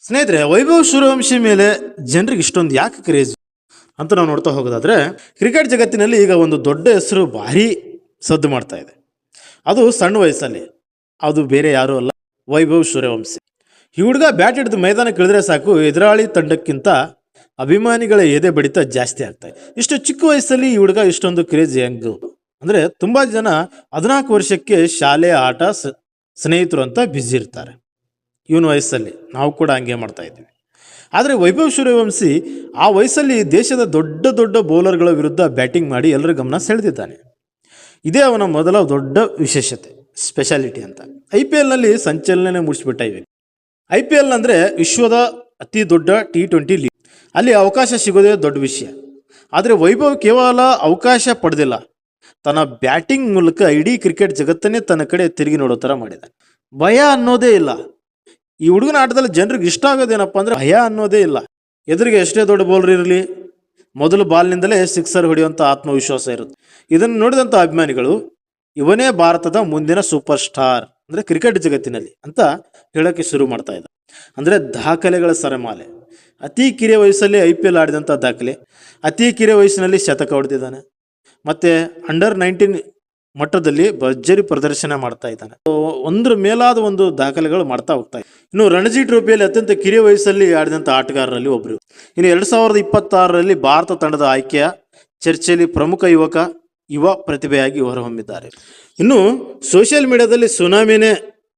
ಸ್ನೇಹಿತರೆ, ವೈಭವ್ ಸೂರ್ಯವಂಶಿ ಮೇಲೆ ಜನರಿಗೆ ಇಷ್ಟೊಂದು ಯಾಕೆ ಕ್ರೇಜ್ ಅಂತ ನಾವು ನೋಡ್ತಾ ಹೋಗೋದಾದ್ರೆ, ಕ್ರಿಕೆಟ್ ಜಗತ್ತಿನಲ್ಲಿ ಈಗ ಒಂದು ದೊಡ್ಡ ಹೆಸರು ಭಾರಿ ಸದ್ದು ಮಾಡ್ತಾ ಇದೆ. ಅದು ಸಣ್ಣ ವಯಸ್ಸಲ್ಲಿ. ಅದು ಬೇರೆ ಯಾರೂ ಅಲ್ಲ, ವೈಭವ್ ಸೂರ್ಯವಂಶಿ. ಈ ಹುಡುಗ ಬ್ಯಾಟ್ ಹಿಡಿದು ಮೈದಾನಕ್ಕೆ ಇಳಿದ್ರೆ ಸಾಕು, ಎದುರಾಳಿ ತಂಡಕ್ಕಿಂತ ಅಭಿಮಾನಿಗಳ ಎದೆ ಬಡಿತ ಜಾಸ್ತಿ ಆಗ್ತಾ ಇದೆ. ಇಷ್ಟು ಚಿಕ್ಕ ವಯಸ್ಸಲ್ಲಿ ಈ ಹುಡುಗ ಇಷ್ಟೊಂದು ಕ್ರೇಜ್ ಹೆಂಗು ಅಂದ್ರೆ, ತುಂಬಾ ಜನ 14 ವರ್ಷಕ್ಕೆ ಶಾಲೆ ಆಟ ಸ್ನೇಹಿತರು ಅಂತ ಬ್ಯುಸಿ ಇರ್ತಾರೆ. ಇವನ ವಯಸ್ಸಲ್ಲಿ ನಾವು ಕೂಡ ಹಂಗೆ ಮಾಡ್ತಾ ಇದ್ದೀವಿ. ಆದರೆ ವೈಭವ್ ಸೂರ್ಯವಂಶಿ ಆ ವಯಸ್ಸಲ್ಲಿ ದೇಶದ ದೊಡ್ಡ ದೊಡ್ಡ ಬೌಲರ್ಗಳ ವಿರುದ್ಧ ಬ್ಯಾಟಿಂಗ್ ಮಾಡಿ ಎಲ್ಲರ ಗಮನ ಸೆಳೆದಿದ್ದಾನೆ. ಇದೇ ಅವನ ಮೊದಲ ದೊಡ್ಡ ವಿಶೇಷತೆ, ಸ್ಪೆಷಾಲಿಟಿ ಅಂತ. IPLನಲ್ಲಿ ಸಂಚಲನೆ ಮೂಡಿಸ್ಬಿಟ್ಟ ಇವೆ. IPL ಅಂದರೆ ವಿಶ್ವದ ಅತಿ ದೊಡ್ಡ T20 ಲೀಗ್. ಅಲ್ಲಿ ಅವಕಾಶ ಸಿಗೋದೇ ದೊಡ್ಡ ವಿಷಯ. ಆದರೆ ವೈಭವ್ ಕೇವಲ ಅವಕಾಶ ಪಡೆದಿಲ್ಲ, ತನ್ನ ಬ್ಯಾಟಿಂಗ್ ಮೂಲಕ ಇಡೀ ಕ್ರಿಕೆಟ್ ಜಗತ್ತನ್ನೇ ತನ್ನ ಕಡೆ ತಿರುಗಿ ನೋಡೋ ಥರ ಮಾಡಿದ್ದಾನೆ. ಭಯ ಅನ್ನೋದೇ ಇಲ್ಲ. ಈ ಹುಡುಗನ ಆಟದಲ್ಲಿ ಜನರಿಗೆ ಇಷ್ಟ ಆಗೋದೇನಪ್ಪ ಅಂದ್ರೆ, ಭಯ ಅನ್ನೋದೇ ಇಲ್ಲ. ಎದುರಿಗೆ ಎಷ್ಟೇ ದೊಡ್ಡ ಬೌಲರ್ ಇರಲಿ, ಮೊದಲು ಬಾಲ್ನಿಂದಲೇ ಸಿಕ್ಸರ್ ಹೊಡೆಯುವಂಥ ಆತ್ಮವಿಶ್ವಾಸ ಇರುತ್ತೆ. ಇದನ್ನು ನೋಡಿದಂಥ ಅಭಿಮಾನಿಗಳು ಇವನೇ ಭಾರತದ ಮುಂದಿನ ಸೂಪರ್ ಸ್ಟಾರ್ ಅಂದರೆ ಕ್ರಿಕೆಟ್ ಜಗತ್ತಿನಲ್ಲಿ ಅಂತ ಹೇಳೋಕ್ಕೆ ಶುರು ಮಾಡ್ತಾ ಇದ್ದ. ಅಂದರೆ ದಾಖಲೆಗಳ ಸರಮಾಲೆ. ಅತಿ ಕಿರಿಯ ವಯಸ್ಸಲ್ಲಿ IPL ಆಡಿದಂಥ ದಾಖಲೆ, ಅತಿ ಕಿರಿಯ ವಯಸ್ಸಿನಲ್ಲಿ ಶತಕ ಹೊಡೆದಿದ್ದಾನೆ. ಮತ್ತು ಅಂಡರ್-19 ಮಟ್ಟದಲ್ಲಿ ಭರ್ಜರಿ ಪ್ರದರ್ಶನ ಮಾಡ್ತಾ ಇದ್ದಾನೆ. ಒಂದ್ರ ಮೇಲಾದ ಒಂದು ದಾಖಲೆಗಳು ಮಾಡ್ತಾ ಹೋಗ್ತಾ ಇದೆ. ಇನ್ನು ರಣಜಿ ಟ್ರೋಫಿಯಲ್ಲಿ ಅತ್ಯಂತ ಕಿರಿಯ ವಯಸ್ಸಲ್ಲಿ ಆಡಿದಂಥ ಆಟಗಾರರಲ್ಲಿ ಒಬ್ಬರು. ಇನ್ನು 2026ರಲ್ಲಿ ಭಾರತ ತಂಡದ ಆಯ್ಕೆಯ ಚರ್ಚೆಯಲ್ಲಿ ಪ್ರಮುಖ ಯುವ ಪ್ರತಿಭೆಯಾಗಿ ಹೊರಹೊಮ್ಮಿದ್ದಾರೆ. ಇನ್ನು ಸೋಷಿಯಲ್ ಮೀಡಿಯಾದಲ್ಲಿ ಸುನಾಮಿನೇ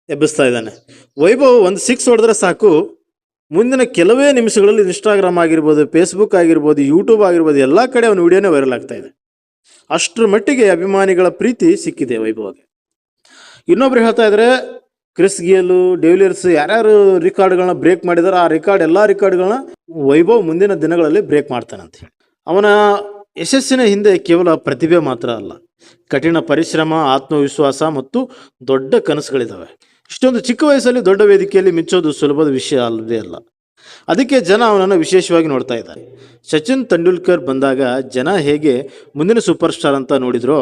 ಎಬ್ಬಿಸ್ತಾ ಇದ್ದಾನೆ. ವೈಭವ್ ಒಂದು 6 ಹೊಡೆದ್ರೆ ಸಾಕು, ಮುಂದಿನ ಕೆಲವೇ ನಿಮಿಷಗಳಲ್ಲಿ ಇನ್ಸ್ಟಾಗ್ರಾಮ್ ಆಗಿರ್ಬೋದು, ಫೇಸ್ಬುಕ್ ಆಗಿರ್ಬೋದು, ಯೂಟ್ಯೂಬ್ ಆಗಿರ್ಬೋದು, ಎಲ್ಲ ಕಡೆ ಅವನ ವಿಡಿಯೋನೇ ವೈರಲ್ ಆಗ್ತಾ ಇದೆ. ಅಷ್ಟರ ಮಟ್ಟಿಗೆ ಅಭಿಮಾನಿಗಳ ಪ್ರೀತಿ ಸಿಕ್ಕಿದೆ ವೈಭವ್ಗೆ. ಇನ್ನೊಬ್ರು ಹೇಳ್ತಾ ಇದ್ರೆ, ಕ್ರಿಸ್ ಗೇಲು, ಡೆವಿಲಿಯರ್ಸ್ ಯಾರ್ಯಾರು ರೆಕಾರ್ಡ್ಗಳನ್ನ ಬ್ರೇಕ್ ಮಾಡಿದಾರೆ, ಆ ಎಲ್ಲ ರೆಕಾರ್ಡ್ಗಳನ್ನ ವೈಭವ್ ಮುಂದಿನ ದಿನಗಳಲ್ಲಿ ಬ್ರೇಕ್ ಮಾಡ್ತಾನಂತ ಹೇಳಿ. ಅವನ ಯಶಸ್ಸಿನ ಹಿಂದೆ ಕೇವಲ ಪ್ರತಿಭೆ ಮಾತ್ರ ಅಲ್ಲ, ಕಠಿಣ ಪರಿಶ್ರಮ, ಆತ್ಮವಿಶ್ವಾಸ ಮತ್ತು ದೊಡ್ಡ ಕನಸುಗಳಿದ್ದಾವೆ. ಇಷ್ಟೊಂದು ಚಿಕ್ಕ ವಯಸ್ಸಲ್ಲಿ ದೊಡ್ಡ ವೇದಿಕೆಯಲ್ಲಿ ಮಿಂಚೋದು ಸುಲಭದ ವಿಷಯ ಅಲ್ಲವೇ ಅಲ್ಲ. ಅದಕ್ಕೆ ಜನ ಅವನನ್ನು ವಿಶೇಷವಾಗಿ ನೋಡ್ತಾ ಇದ್ದಾರೆ. ಸಚಿನ್ ತೆಂಡೂಲ್ಕರ್ ಬಂದಾಗ ಜನ ಹೇಗೆ ಮುಂದಿನ ಸೂಪರ್ ಸ್ಟಾರ್ ಅಂತ ನೋಡಿದ್ರೋ,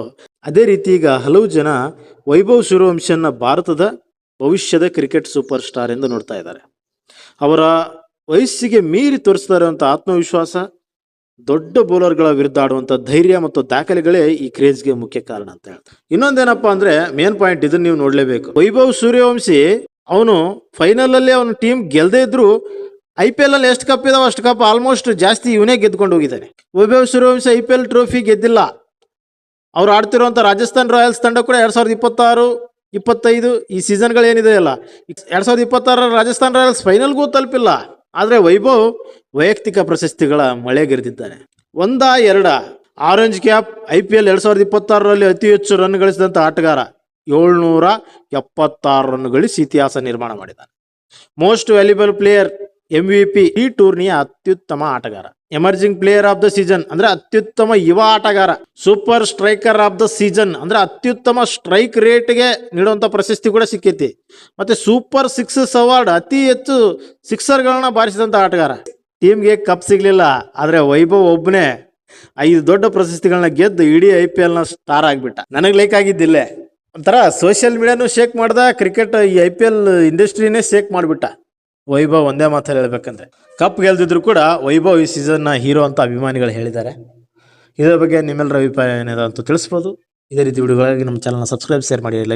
ಅದೇ ರೀತಿ ಈಗ ಹಲವು ಜನ ವೈಭವ್ ಸೂರ್ಯವಂಶಿಯನ್ನ ಭಾರತದ ಭವಿಷ್ಯದ ಕ್ರಿಕೆಟ್ ಸೂಪರ್ ಸ್ಟಾರ್ ಎಂದು ನೋಡ್ತಾ ಇದ್ದಾರೆ. ಅವರ ವಯಸ್ಸಿಗೆ ಮೀರಿ ತೋರಿಸ್ತಾ ಇರುವಂಥ ಆತ್ಮವಿಶ್ವಾಸ, ದೊಡ್ಡ ಬೌಲರ್ಗಳ ವಿರುದ್ಧ ಆಡುವಂಥ ಧೈರ್ಯ ಮತ್ತು ದಾಖಲೆಗಳೇ ಈ ಕ್ರೇಜ್ಗೆ ಮುಖ್ಯ ಕಾರಣ ಅಂತ ಹೇಳ್ತಾರೆ. ಇನ್ನೊಂದೇನಪ್ಪ ಅಂದ್ರೆ, ಮೇನ್ ಪಾಯಿಂಟ್ ಇದನ್ನ ನೀವು ನೋಡ್ಲೇಬೇಕು. ವೈಭವ್ ಸೂರ್ಯವಂಶಿ ಅವನು ಫೈನಲಲ್ಲಿ ಅವನ ಟೀಮ್ ಗೆಲ್ಲದೇ ಇದ್ರು IPL ಅಲ್ಲಿ ಎಷ್ಟು ಕಪ್ ಇದಾವೆ ಅಷ್ಟು ಕಪ್ ಆಲ್ಮೋಸ್ಟ್ ಜಾಸ್ತಿ ಇವನೇ ಗೆದ್ಕೊಂಡು ಹೋಗಿದ್ದಾನೆ. ವೈಭವ್ ಸೂರ್ಯವಂಶಿ IPL ಟ್ರೋಫಿ ಗೆದ್ದಿಲ್ಲ. ಅವ್ರು ಆಡ್ತಿರುವಂಥ ರಾಜಸ್ಥಾನ್ ರಾಯಲ್ಸ್ ತಂಡ ಕೂಡ 2026, 25 ಈ ಸೀಸನ್ಗಳು ಏನಿದೆ ಅಲ್ಲ, 2026 ರಾಜಸ್ಥಾನ್ ರಾಯಲ್ಸ್ ಫೈನಲ್ಗೂ ತಲುಪಿಲ್ಲ. ಆದರೆ ವೈಭವ್ ವೈಯಕ್ತಿಕ ಪ್ರಶಸ್ತಿಗಳ ಮಳೆಗೆರೆದಿದ್ದಾನೆ. 1-2 ಆರೆಂಜ್ ಕ್ಯಾಪ್. IPL 2026ರಲ್ಲಿ ಅತಿ ಹೆಚ್ಚು ರನ್ ಗಳಿಸಿದಂಥ ಆಟಗಾರ, 776 ರನ್ ಗಳಿಸಿ ಇತಿಹಾಸ ನಿರ್ಮಾಣ ಮಾಡಿದ್ದಾನೆ. ಮೋಸ್ಟ್ ವ್ಯಾಲ್ಯೂಬಲ್ ಪ್ಲೇಯರ್, MVP, ಈ ಟೂರ್ನಿಯ ಅತ್ಯುತ್ತಮ ಆಟಗಾರ. Emerging player of the season ಅಂದ್ರೆ ಅತ್ಯುತ್ತಮ ಯುವ ಆಟಗಾರ. Super striker of the season ಅಂದ್ರೆ ಅತ್ಯುತ್ತಮ ಸ್ಟ್ರೈಕ್ ರೇಟ್ಗೆ ನೀಡುವಂಥ ಪ್ರಶಸ್ತಿ ಕೂಡ ಸಿಕ್ಕೈತಿ. ಮತ್ತೆ ಸೂಪರ್ ಸಿಕ್ಸಸ್ ಅವಾರ್ಡ್, ಅತಿ ಹೆಚ್ಚು ಸಿಕ್ಸರ್ಗಳನ್ನ ಬಾರಿಸಿದಂಥ ಆಟಗಾರ. ಟೀಮ್ಗೆ ಕಪ್ ಸಿಗ್ಲಿಲ್ಲ, ಆದರೆ ವೈಭವ್ ಒಬ್ಬನೇ 5 ದೊಡ್ಡ ಪ್ರಶಸ್ತಿಗಳನ್ನ ಗೆದ್ದು ಇಡೀ IPLನ ಸ್ಟಾರ್ ಆಗಿಬಿಟ್ಟ. ನನಗೆ ಲೈಕ್ ಆಗಿದ್ದಿಲ್ಲೇ ಒಂಥರ ಸೋಷಿಯಲ್ ಮೀಡಿಯಾನು ಶೇಕ್ ಮಾಡ್ದ, ಕ್ರಿಕೆಟ್ ಈ IPL ಇಂಡಸ್ಟ್ರಿನೇ ಶೇಕ್ ಮಾಡಿಬಿಟ್ಟ. ವೈಭವ್ ಒಂದೇ ಮಾತಲ್ಲಿ ಹೇಳ್ಬೇಕಂದ್ರೆ, ಕಪ್ ಗೆಲ್ದಿದ್ರು ಕೂಡ ವೈಭವ್ ಈ ಸೀಸನ್ನ ಹೀರೋ ಅಂತ ಅಭಿಮಾನಿಗಳು ಹೇಳಿದ್ದಾರೆ. ಇದರ ಬಗ್ಗೆ ನಿಮ್ಮೆಲ್ಲರ ಅಭಿಪ್ರಾಯ ಏನಿದೆ ಅಂತ ತಿಳಿಸ್ಬೋದು. ಇದೇ ರೀತಿ ವಿಡಿಯೋಗಳಾಗಿ ನಮ್ಮ ಚಾನಲ್ನ ಸಬ್ಸ್ಕ್ರೈಬ್, ಶೇರ್ ಮಾಡಿ, ಲೈಕ್